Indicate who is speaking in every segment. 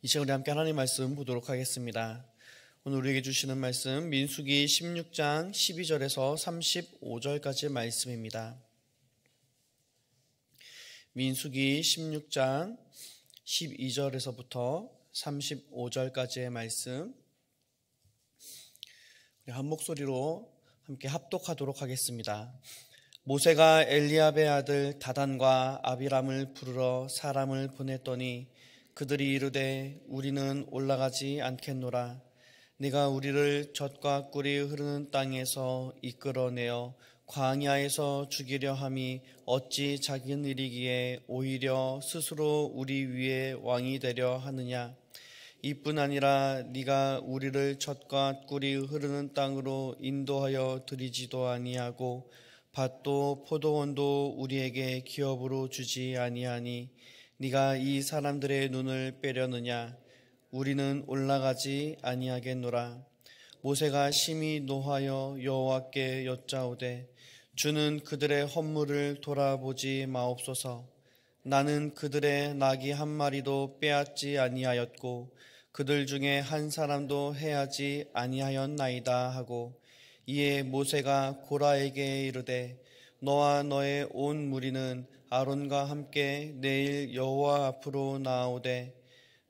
Speaker 1: 이제 우리 함께 하나님 말씀 보도록 하겠습니다. 오늘 우리에게 주시는 말씀 민수기 16장 12절에서 35절까지의 말씀입니다. 민수기 16장 12절에서부터 35절까지의 말씀 우리 한 목소리로 함께 합독하도록 하겠습니다. 모세가 엘리압의 아들 다단과 아비람을 부르러 사람을 보냈더니 그들이 이르되 우리는 올라가지 않겠노라. 네가 우리를 젖과 꿀이 흐르는 땅에서 이끌어내어 광야에서 죽이려 함이 어찌 작은 일이기에 오히려 스스로 우리 위에 왕이 되려 하느냐. 이뿐 아니라 네가 우리를 젖과 꿀이 흐르는 땅으로 인도하여 들이지도 아니하고 밭도 포도원도 우리에게 기업으로 주지 아니하니 네가 이 사람들의 눈을 빼려느냐. 우리는 올라가지 아니하겠노라. 모세가 심히 노하여 여호와께 여짜오되 주는 그들의 헌물을 돌아보지 마옵소서. 나는 그들의 나귀 한 마리도 빼앗지 아니하였고 그들 중에 한 사람도 해하지 아니하였나이다 하고, 이에 모세가 고라에게 이르되 너와 너의 온 무리는 아론과 함께 내일 여호와 앞으로 나아오되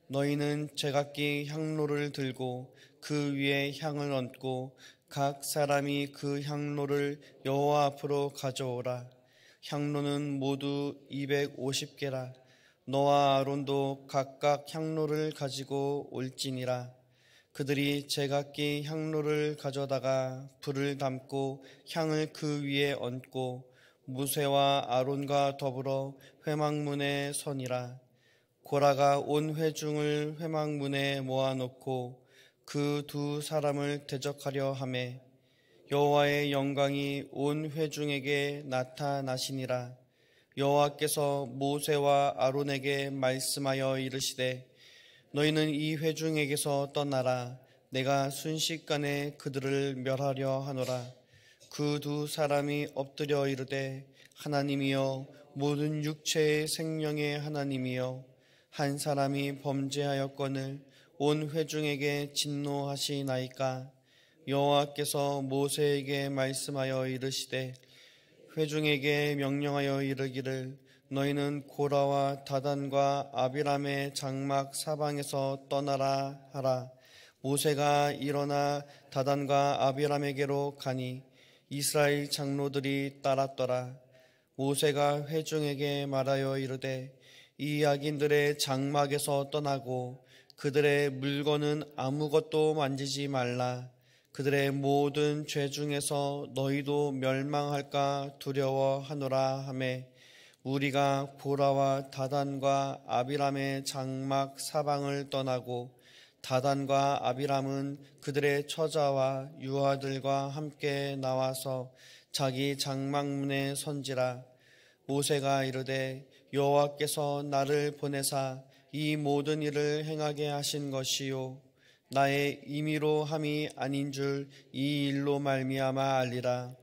Speaker 1: 너희는 제각기 향로를 들고 그 위에 향을 얹고 각 사람이 그 향로를 여호와 앞으로 가져오라. 향로는 모두 250개라. 너와 아론도 각각 향로를 가지고 올지니라. 그들이 제각기 향로를 가져다가 불을 담고 향을 그 위에 얹고 모세와 아론과 더불어 회막문에 서니라. 고라가 온 회중을 회막문에 모아놓고 그 두 사람을 대적하려 하매 여호와의 영광이 온 회중에게 나타나시니라. 여호와께서 모세와 아론에게 말씀하여 이르시되 너희는 이 회중에게서 떠나라. 내가 순식간에 그들을 멸하려 하노라. 그 두 사람이 엎드려 이르되 하나님이여, 모든 육체의 생명의 하나님이여, 한 사람이 범죄하였거늘 온 회중에게 진노하시나이까. 여호와께서 모세에게 말씀하여 이르시되 회중에게 명령하여 이르기를 너희는 고라와 다단과 아비람의 장막 사방에서 떠나라 하라. 모세가 일어나 다단과 아비람에게로 가니 이스라엘 장로들이 따랐더라. 모세가 회중에게 말하여 이르되 이 악인들의 장막에서 떠나고 그들의 물건은 아무것도 만지지 말라. 그들의 모든 죄 중에서 너희도 멸망할까 두려워하노라 하매 우리가 고라와 다단과 아비람의 장막 사방을 떠나고 다단과 아비람은 그들의 처자와 유아들과 함께 나와서 자기 장막문에 선지라. 모세가 이르되 여호와께서 나를 보내사 이 모든 일을 행하게 하신 것이요 나의 임의로 함이 아닌 줄 이 일로 말미암아 알리라.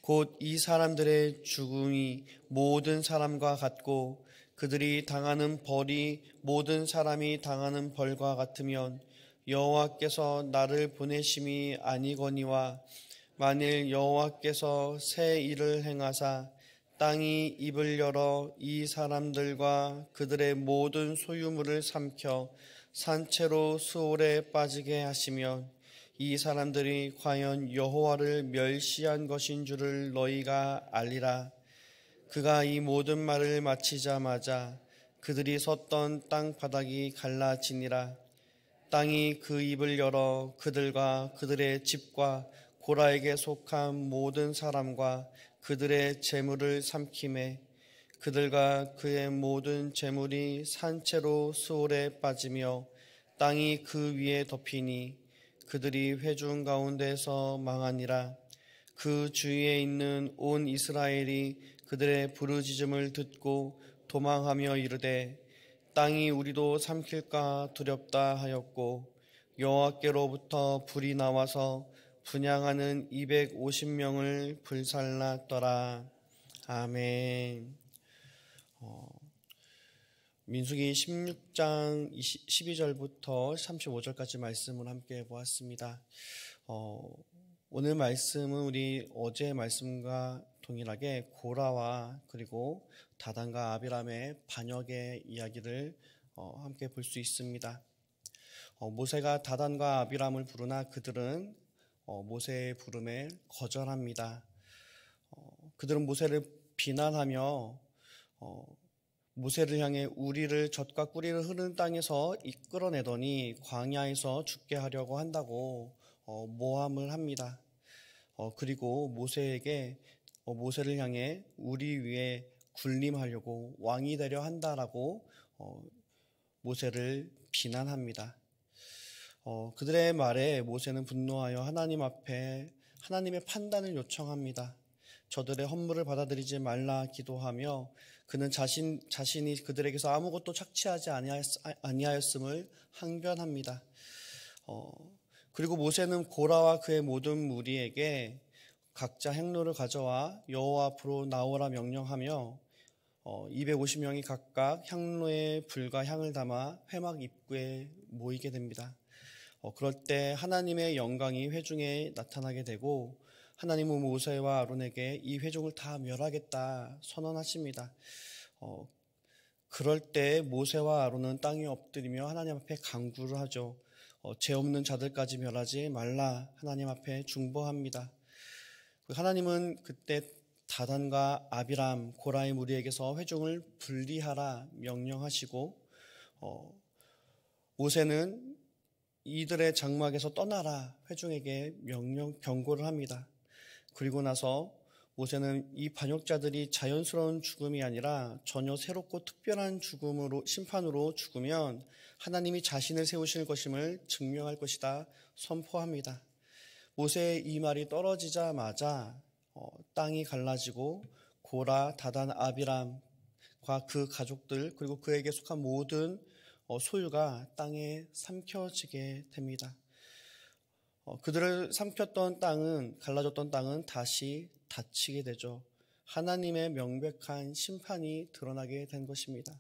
Speaker 1: 곧 이 사람들의 죽음이 모든 사람과 같고 그들이 당하는 벌이 모든 사람이 당하는 벌과 같으면 여호와께서 나를 보내심이 아니거니와, 만일 여호와께서 새 일을 행하사 땅이 입을 열어 이 사람들과 그들의 모든 소유물을 삼켜 산채로 수올에 빠지게 하시면 이 사람들이 과연 여호와를 멸시한 것인 줄을 너희가 알리라. 그가 이 모든 말을 마치자마자 그들이 섰던 땅 바닥이 갈라지니라. 땅이 그 입을 열어 그들과 그들의 집과 고라에게 속한 모든 사람과 그들의 재물을 삼키매 그들과 그의 모든 재물이 산채로 수올에 빠지며 땅이 그 위에 덮이니 그들이 회중 가운데서 망하니라. 그 주위에 있는 온 이스라엘이 그들의 부르짖음을 듣고 도망하며 이르되 땅이 우리도 삼킬까 두렵다 하였고, 여호와께로부터 불이 나와서 분향하는 250명을 불살랐더라. 아멘. 민수기 16장 12절부터 35절까지 말씀을 함께 보았습니다. 오늘 말씀은 우리 어제의 말씀과 동일하게 고라와 그리고 다단과 아비람의 반역의 이야기를 함께 볼 수 있습니다. 모세가 다단과 아비람을 부르나 그들은 모세의 부름에 거절합니다. 그들은 모세를 비난하며 모세를 향해 우리를 젖과 꿀이를 흐르는 땅에서 이끌어내더니 광야에서 죽게 하려고 한다고 모함을 합니다. 그리고 모세를 향해 우리 위에 군림하려고 왕이 되려 한다라고 모세를 비난합니다. 그들의 말에 모세는 분노하여 하나님 앞에 하나님의 판단을 요청합니다. 저들의 헌물을 받아들이지 말라 기도하며 그는 자신이 그들에게서 아무것도 착취하지 아니하였음을 항변합니다. 그리고 모세는 고라와 그의 모든 무리에게 각자 향로를 가져와 여호와 앞으로 나오라 명령하며 250명이 각각 향로에 불과 향을 담아 회막 입구에 모이게 됩니다. 그럴 때 하나님의 영광이 회중에 나타나게 되고 하나님은 모세와 아론에게 이 회중을 다 멸하겠다 선언하십니다. 그럴 때 모세와 아론은 땅에 엎드리며 하나님 앞에 간구를 하죠. 죄 없는 자들까지 멸하지 말라 하나님 앞에 중보합니다. 하나님은 그때 다단과 아비람, 고라의 무리에게서 회중을 분리하라 명령하시고 모세는 이들의 장막에서 떠나라 회중에게 경고를 합니다. 그리고 나서 모세는 이 반역자들이 자연스러운 죽음이 아니라 전혀 새롭고 특별한 심판으로 죽으면 하나님이 자신을 세우실 것임을 증명할 것이다 선포합니다. 모세의 이 말이 떨어지자마자 땅이 갈라지고 고라, 다단, 아비람과 그 가족들 그리고 그에게 속한 모든 소유가 땅에 삼켜지게 됩니다. 그들을 삼켰던 땅은 갈라졌던 땅은 다시 닫히게 되죠. 하나님의 명백한 심판이 드러나게 된 것입니다.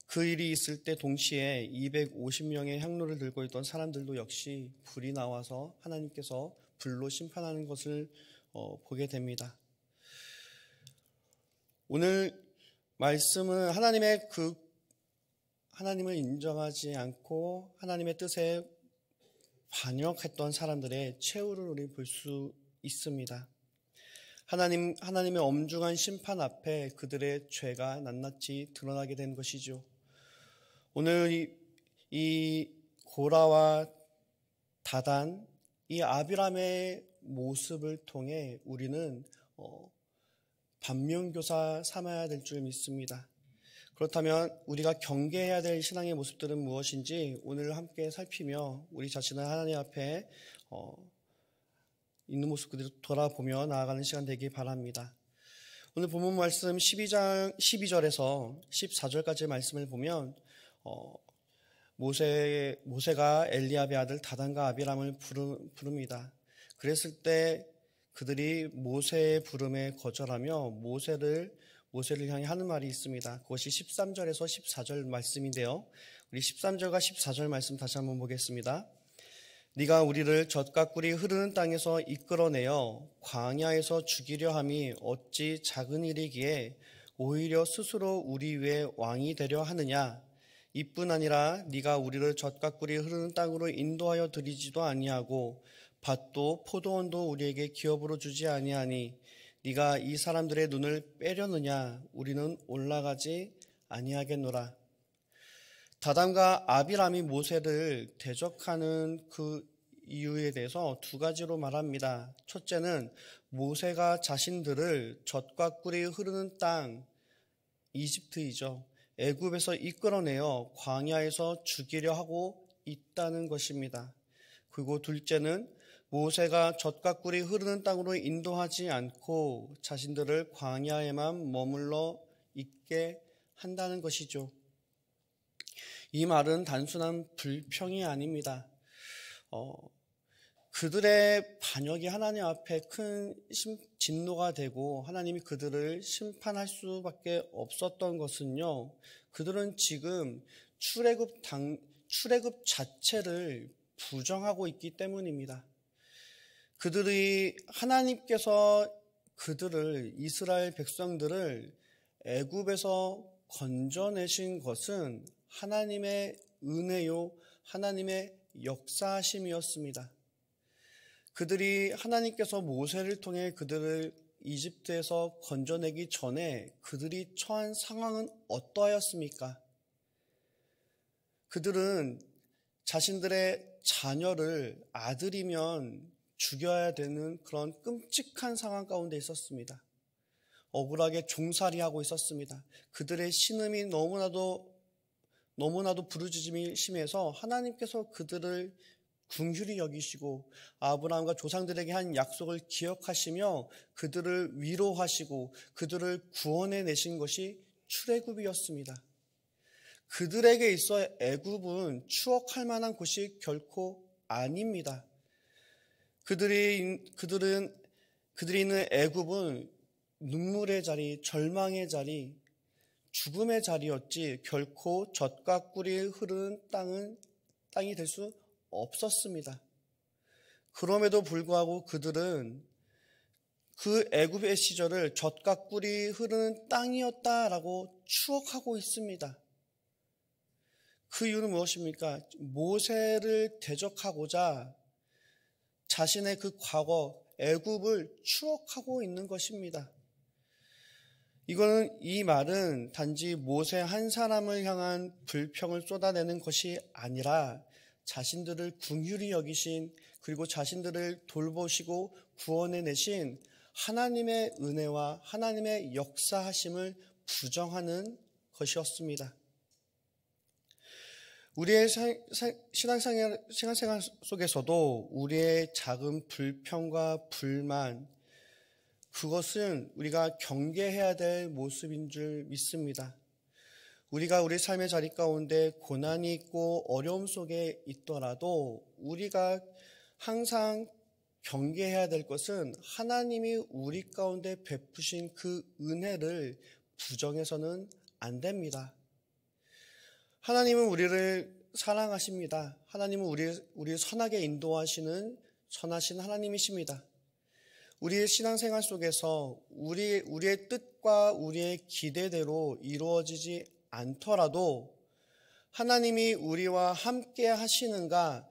Speaker 1: 그 일이 있을 때 동시에 250명의 향로를 들고 있던 사람들도 역시 불이 나와서 하나님께서 불로 심판하는 것을 보게 됩니다. 오늘 말씀은 하나님을 인정하지 않고 하나님의 뜻에 반역했던 사람들의 최후를 우리 볼 수 있습니다. 하나님의 엄중한 심판 앞에 그들의 죄가 낱낱이 드러나게 된 것이죠. 오늘 이 고라와 다단, 이 아비람의 모습을 통해 우리는 반면교사 삼아야 될 줄 믿습니다. 그렇다면 우리가 경계해야 될 신앙의 모습들은 무엇인지 오늘 함께 살피며 우리 자신을 하나님 앞에 있는 모습 그대로 돌아보며 나아가는 시간 되기 바랍니다. 오늘 본문 말씀 12절에서 14절까지의 말씀을 보면 모세가 엘리압의 아들 다단과 아비람을 부릅니다. 그랬을 때 그들이 모세의 부름에 거절하며 모세를 향해 하는 말이 있습니다. 그것이 13절에서 14절 말씀인데요. 우리 13절과 14절 말씀 다시 한번 보겠습니다. 네가 우리를 젖과 꿀이 흐르는 땅에서 이끌어내어 광야에서 죽이려 함이 어찌 작은 일이기에 오히려 스스로 우리 위에 왕이 되려 하느냐. 이뿐 아니라 네가 우리를 젖과 꿀이 흐르는 땅으로 인도하여 드리지도 아니하고 밭도 포도원도 우리에게 기업으로 주지 아니하니 네가 이 사람들의 눈을 빼려느냐. 우리는 올라가지 아니하겠노라. 다단과 아비람이 모세를 대적하는 그 이유에 대해서 두 가지로 말합니다. 첫째는 모세가 자신들을 젖과 꿀이 흐르는 땅, 이집트이죠. 애굽에서 이끌어내어 광야에서 죽이려 하고 있다는 것입니다. 그리고 둘째는 모세가 젖과 꿀이 흐르는 땅으로 인도하지 않고 자신들을 광야에만 머물러 있게 한다는 것이죠. 이 말은 단순한 불평이 아닙니다. 그들의 반역이 하나님 앞에 큰 진노가 되고 하나님이 그들을 심판할 수밖에 없었던 것은요, 그들은 지금 출애굽 자체를 부정하고 있기 때문입니다. 하나님께서 이스라엘 백성들을 애굽에서 건져내신 것은 하나님의 은혜요, 하나님의 역사하심이었습니다. 하나님께서 모세를 통해 그들을 이집트에서 건져내기 전에 그들이 처한 상황은 어떠하였습니까? 그들은 자신들의 자녀를 아들이면 죽여야 되는 그런 끔찍한 상황 가운데 있었습니다. 억울하게 종살이하고 있었습니다. 그들의 신음이 너무나도 부르짖음이 심해서 하나님께서 그들을 긍휼히 여기시고 아브라함과 조상들에게 한 약속을 기억하시며 그들을 위로하시고 그들을 구원해 내신 것이 출애굽이었습니다. 그들에게 있어 애굽은 추억할 만한 곳이 결코 아닙니다. 그들이 있는 애굽은 눈물의 자리, 절망의 자리, 죽음의 자리였지 결코 젖과 꿀이 흐르는 땅이 될 수 없었습니다. 그럼에도 불구하고 그들은 그 애굽의 시절을 젖과 꿀이 흐르는 땅이었다라고 추억하고 있습니다. 그 이유는 무엇입니까? 모세를 대적하고자 자신의 그 과거 애굽을 추억하고 있는 것입니다. 이 말은 단지 모세 한 사람을 향한 불평을 쏟아내는 것이 아니라 자신들을 긍휼히 여기신, 그리고 자신들을 돌보시고 구원해 내신 하나님의 은혜와 하나님의 역사하심을 부정하는 것이었습니다. 우리의 신앙생활 속에서도 우리의 작은 불평과 불만, 그것은 우리가 경계해야 될 모습인 줄 믿습니다. 우리가 우리 삶의 자리 가운데 고난이 있고 어려움 속에 있더라도 우리가 항상 경계해야 될 것은 하나님이 우리 가운데 베푸신 그 은혜를 부정해서는 안 됩니다. 하나님은 우리를 사랑하십니다. 하나님은 우리를 선하게 인도하시는 선하신 하나님이십니다. 우리의 신앙생활 속에서 우리의 뜻과 우리의 기대대로 이루어지지 않더라도 하나님이 우리와 함께 하시는가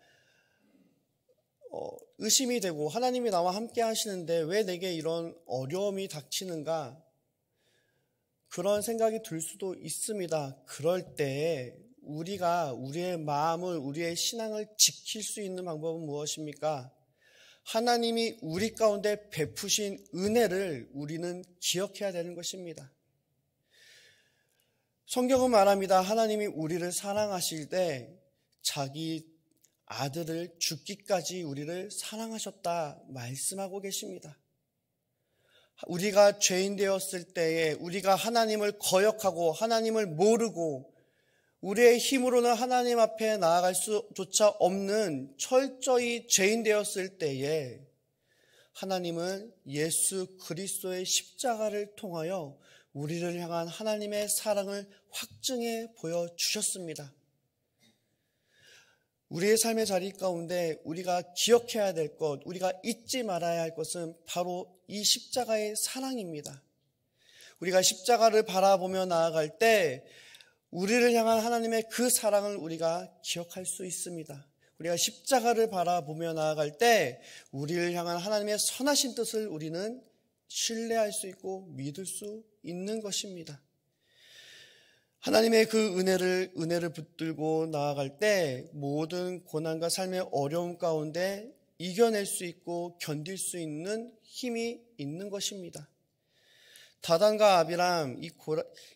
Speaker 1: 의심이 되고, 하나님이 나와 함께 하시는데 왜 내게 이런 어려움이 닥치는가, 그런 생각이 들 수도 있습니다. 그럴 때 우리가 우리의 마음을, 우리의 신앙을 지킬 수 있는 방법은 무엇입니까? 하나님이 우리 가운데 베푸신 은혜를 우리는 기억해야 되는 것입니다. 성경은 말합니다. 하나님이 우리를 사랑하실 때 자기 아들을 죽기까지 우리를 사랑하셨다 말씀하고 계십니다. 우리가 죄인 되었을 때에 우리가 하나님을 거역하고 하나님을 모르고 우리의 힘으로는 하나님 앞에 나아갈 수조차 없는 철저히 죄인 되었을 때에 하나님은 예수 그리스도의 십자가를 통하여 우리를 향한 하나님의 사랑을 확증해 보여주셨습니다. 우리의 삶의 자리 가운데 우리가 기억해야 될 것, 우리가 잊지 말아야 할 것은 바로 이 십자가의 사랑입니다. 우리가 십자가를 바라보며 나아갈 때 우리를 향한 하나님의 그 사랑을 우리가 기억할 수 있습니다. 우리가 십자가를 바라보며 나아갈 때 우리를 향한 하나님의 선하신 뜻을 우리는 신뢰할 수 있고 믿을 수 있는 것입니다. 하나님의 그 은혜를 붙들고 나아갈 때 모든 고난과 삶의 어려움 가운데 이겨낼 수 있고 견딜 수 있는 힘이 있는 것입니다. 다단과 아비람,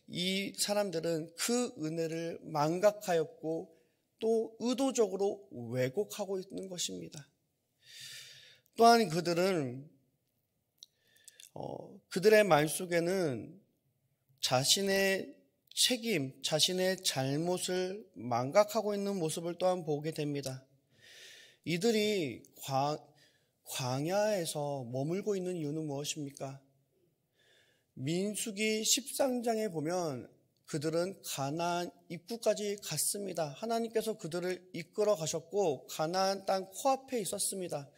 Speaker 1: 이 사람들은 그 은혜를 망각하였고 또 의도적으로 왜곡하고 있는 것입니다. 또한 그들의 말 속에는 자신의 책임, 자신의 잘못을 망각하고 있는 모습을 또한 보게 됩니다. 이들이 광야에서 머물고 있는 이유는 무엇입니까? 민수기 13장에 보면 그들은 가나안 입구까지 갔습니다. 하나님께서 그들을 이끌어 가셨고 가나안 땅 코앞에 있었습니다.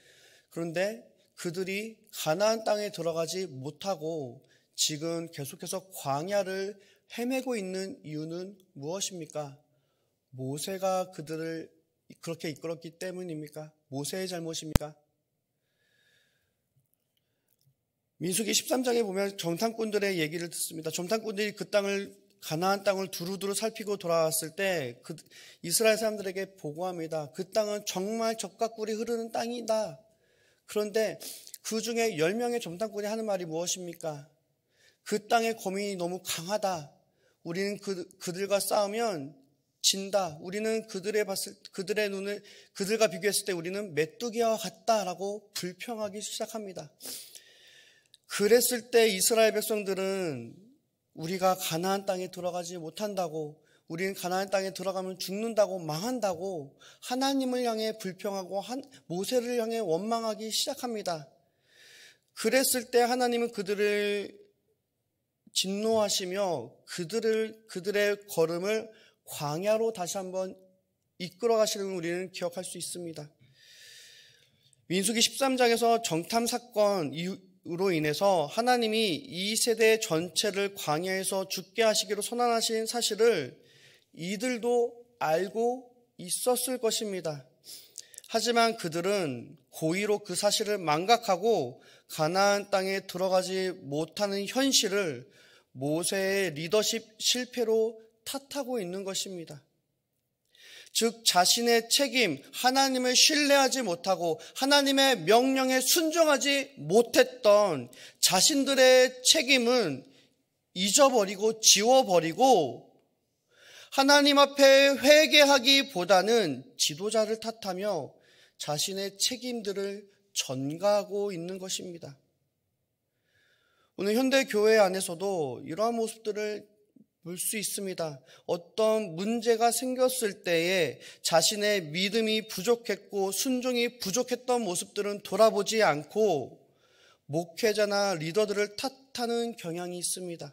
Speaker 1: 그런데 그들이 가나안 땅에 들어가지 못하고 지금 계속해서 광야를 헤매고 있는 이유는 무엇입니까? 모세가 그들을 그렇게 이끌었기 때문입니까? 모세의 잘못입니까? 민수기 13장에 보면 정탐꾼들의 얘기를 듣습니다. 정탐꾼들이 그 땅을 가나안 땅을 두루두루 살피고 돌아왔을 때 이스라엘 사람들에게 보고합니다. 그 땅은 정말 젖과 꿀이 흐르는 땅이다. 그런데 그 중에 10명의 정탐꾼이 하는 말이 무엇입니까? 그 땅의 거민이 너무 강하다. 우리는 그들과 싸우면 진다. 우리는 그들의 눈을 그들과 비교했을 때 우리는 메뚜기와 같다라고 불평하기 시작합니다. 그랬을 때 이스라엘 백성들은 우리가 가나안 땅에 들어가지 못한다고, 우리는 가나안 땅에 들어가면 죽는다고, 망한다고 하나님을 향해 불평하고 모세를 향해 원망하기 시작합니다. 그랬을 때 하나님은 그들을 진노하시며 그들의 걸음을 광야로 다시 한번 이끌어 가시는 걸 우리는 기억할 수 있습니다. 민수기 13장에서 정탐 사건으로 인해서 하나님이 이 세대 전체를 광야에서 죽게 하시기로 선언하신 사실을 이들도 알고 있었을 것입니다. 하지만 그들은 고의로 그 사실을 망각하고 가나안 땅에 들어가지 못하는 현실을 모세의 리더십 실패로 탓하고 있는 것입니다. 즉 자신의 책임, 하나님을 신뢰하지 못하고 하나님의 명령에 순종하지 못했던 자신들의 책임은 잊어버리고 지워버리고 하나님 앞에 회개하기보다는 지도자를 탓하며 자신의 책임들을 전가하고 있는 것입니다. 오늘 현대 교회 안에서도 이러한 모습들을 볼 수 있습니다. 어떤 문제가 생겼을 때에 자신의 믿음이 부족했고 순종이 부족했던 모습들은 돌아보지 않고 목회자나 리더들을 탓하는 경향이 있습니다.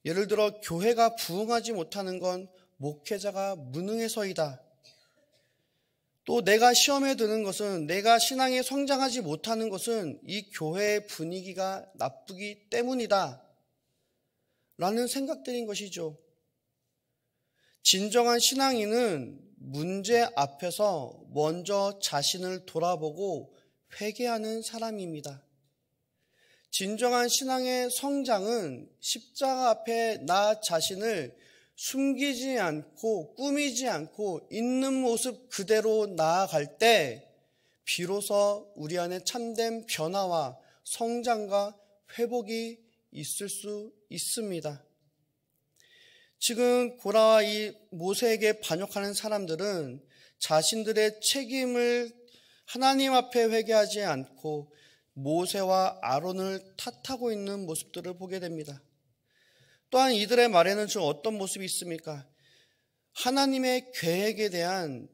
Speaker 1: 예를 들어 교회가 부흥하지 못하는 건 목회자가 무능해서이다. 또 내가 시험에 드는 것은, 내가 신앙에 성장하지 못하는 것은 이 교회의 분위기가 나쁘기 때문이다 라는 생각들인 것이죠. 진정한 신앙인은 문제 앞에서 먼저 자신을 돌아보고 회개하는 사람입니다. 진정한 신앙의 성장은 십자가 앞에 나 자신을 숨기지 않고 꾸미지 않고 있는 모습 그대로 나아갈 때 비로소 우리 안에 참된 변화와 성장과 회복이 있을 수 있습니다. 지금 고라와 이 모세에게 반역하는 사람들은 자신들의 책임을 하나님 앞에 회개하지 않고 모세와 아론을 탓하고 있는 모습들을 보게 됩니다. 또한 이들의 말에는 좀 어떤 모습이 있습니까? 하나님의 계획에 대한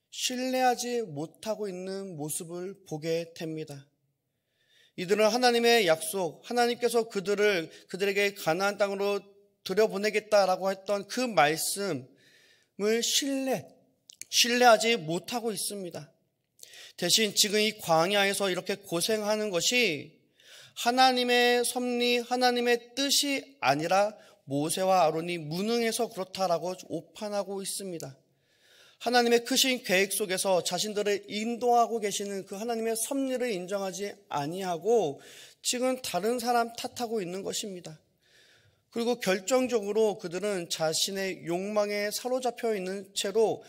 Speaker 1: 신뢰하지 못하고 있는 모습을 보게 됩니다. 이들은 하나님의 약속, 하나님께서 그들에게 가나안 땅으로 들여보내겠다라고 했던 그 말씀을 신뢰하지 못하고 있습니다. 대신 지금 이 광야에서 이렇게 고생하는 것이 하나님의 섭리, 하나님의 뜻이 아니라 모세와 아론이 무능해서 그렇다라고 오판하고 있습니다. 하나님의 크신 계획 속에서 자신들을 인도하고 계시는 그 하나님의 섭리를 인정하지 아니하고 지금 다른 사람 탓하고 있는 것입니다. 그리고 결정적으로 그들은 자신의 욕망에 사로잡혀 있는 채로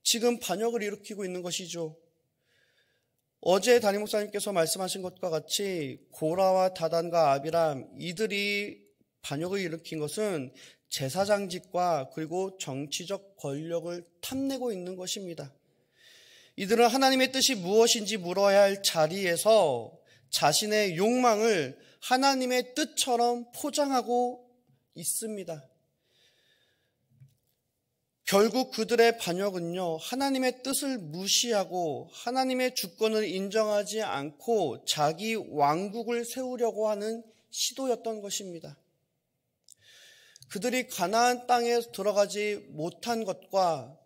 Speaker 1: 지금 반역을 일으키고 있는 것이죠. 어제 담임 목사님께서 말씀하신 것과 같이 고라와 다단과 아비람 이들이 반역을 일으킨 것은 제사장직과 그리고 정치적 권력을 탐내고 있는 것입니다. 이들은 하나님의 뜻이 무엇인지 물어야 할 자리에서 자신의 욕망을 하나님의 뜻처럼 포장하고 있습니다. 결국 그들의 반역은요, 하나님의 뜻을 무시하고 하나님의 주권을 인정하지 않고 자기 왕국을 세우려고 하는 시도였던 것입니다. 그들이 가나안 땅에 들어가지 못한 것과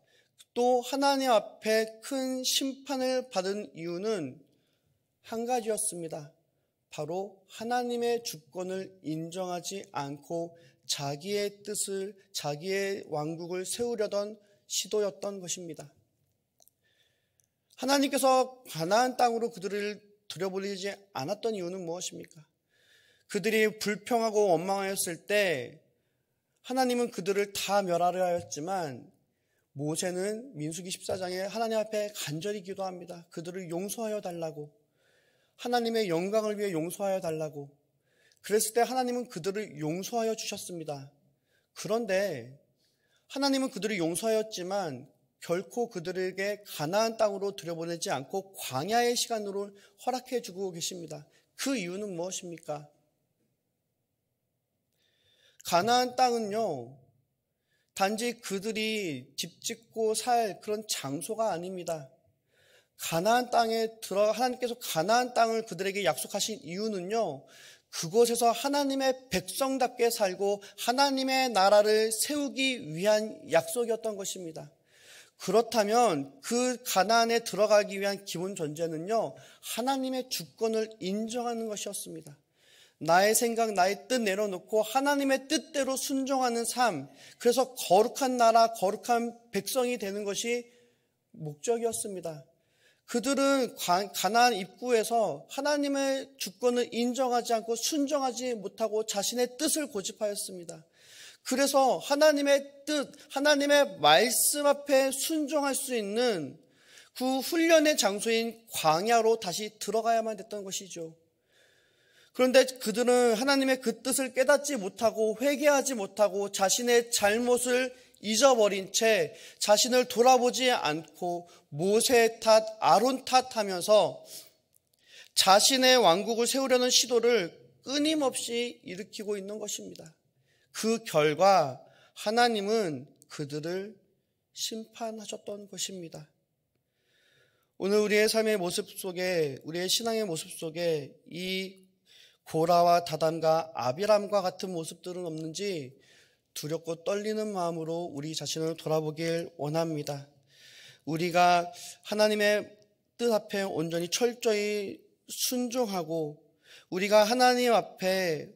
Speaker 1: 또 하나님 앞에 큰 심판을 받은 이유는 한 가지였습니다. 바로 하나님의 주권을 인정하지 않고 자기의 뜻을, 자기의 왕국을 세우려던 시도였던 것입니다. 하나님께서 가나안 땅으로 그들을 들여보내지 않았던 이유는 무엇입니까? 그들이 불평하고 원망하였을 때 하나님은 그들을 다 멸하려 하였지만 모세는 민수기 14장에 하나님 앞에 간절히 기도합니다. 그들을 용서하여 달라고, 하나님의 영광을 위해 용서하여 달라고. 그랬을 때 하나님은 그들을 용서하여 주셨습니다. 그런데 하나님은 그들을 용서하였지만 결코 그들에게 가나안 땅으로 들여보내지 않고 광야의 시간으로 허락해 주고 계십니다. 그 이유는 무엇입니까? 가나안 땅은요, 단지 그들이 집 짓고 살 그런 장소가 아닙니다. 가나안 땅에 하나님께서 가나안 땅을 그들에게 약속하신 이유는요, 그곳에서 하나님의 백성답게 살고 하나님의 나라를 세우기 위한 약속이었던 것입니다. 그렇다면 그 가나안에 들어가기 위한 기본 전제는요, 하나님의 주권을 인정하는 것이었습니다. 나의 생각, 나의 뜻 내려놓고 하나님의 뜻대로 순종하는 삶, 그래서 거룩한 나라, 거룩한 백성이 되는 것이 목적이었습니다. 그들은 가나안 입구에서 하나님의 주권을 인정하지 않고 순종하지 못하고 자신의 뜻을 고집하였습니다. 그래서 하나님의 뜻, 하나님의 말씀 앞에 순종할 수 있는 그 훈련의 장소인 광야로 다시 들어가야만 됐던 것이죠. 그런데 그들은 하나님의 그 뜻을 깨닫지 못하고 회개하지 못하고 자신의 잘못을 잊어버린 채 자신을 돌아보지 않고 모세 탓, 아론 탓하면서 자신의 왕국을 세우려는 시도를 끊임없이 일으키고 있는 것입니다. 그 결과 하나님은 그들을 심판하셨던 것입니다. 오늘 우리의 삶의 모습 속에, 우리의 신앙의 모습 속에 이 고라와 다단과 아비람과 같은 모습들은 없는지 두렵고 떨리는 마음으로 우리 자신을 돌아보길 원합니다. 우리가 하나님의 뜻 앞에 온전히 철저히 순종하고 우리가 하나님 앞에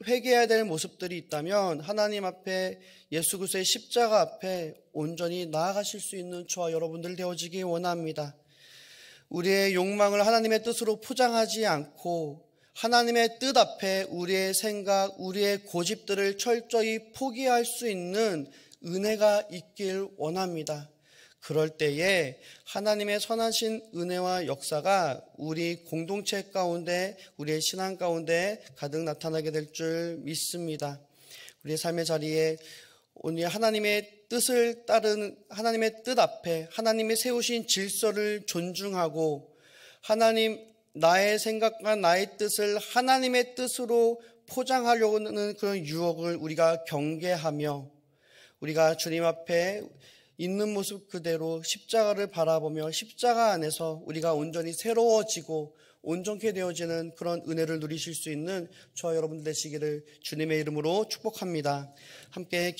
Speaker 1: 회개해야 될 모습들이 있다면 하나님 앞에 예수 그리스도의 십자가 앞에 온전히 나아가실 수 있는 저와 여러분들 되어지기 원합니다. 우리의 욕망을 하나님의 뜻으로 포장하지 않고 하나님의 뜻 앞에 우리의 생각, 우리의 고집들을 철저히 포기할 수 있는 은혜가 있길 원합니다. 그럴 때에 하나님의 선하신 은혜와 역사가 우리 공동체 가운데, 우리의 신앙 가운데 가득 나타나게 될 줄 믿습니다. 우리의 삶의 자리에 오늘 하나님의 뜻을 따르는, 하나님의 뜻 앞에 하나님의 세우신 질서를 존중하고 하나님, 나의 생각과 나의 뜻을 하나님의 뜻으로 포장하려고 하는 그런 유혹을 우리가 경계하며 우리가 주님 앞에 있는 모습 그대로 십자가를 바라보며 십자가 안에서 우리가 온전히 새로워지고 온전케 되어지는 그런 은혜를 누리실 수 있는 저와 여러분들 되시기를 주님의 이름으로 축복합니다. 함께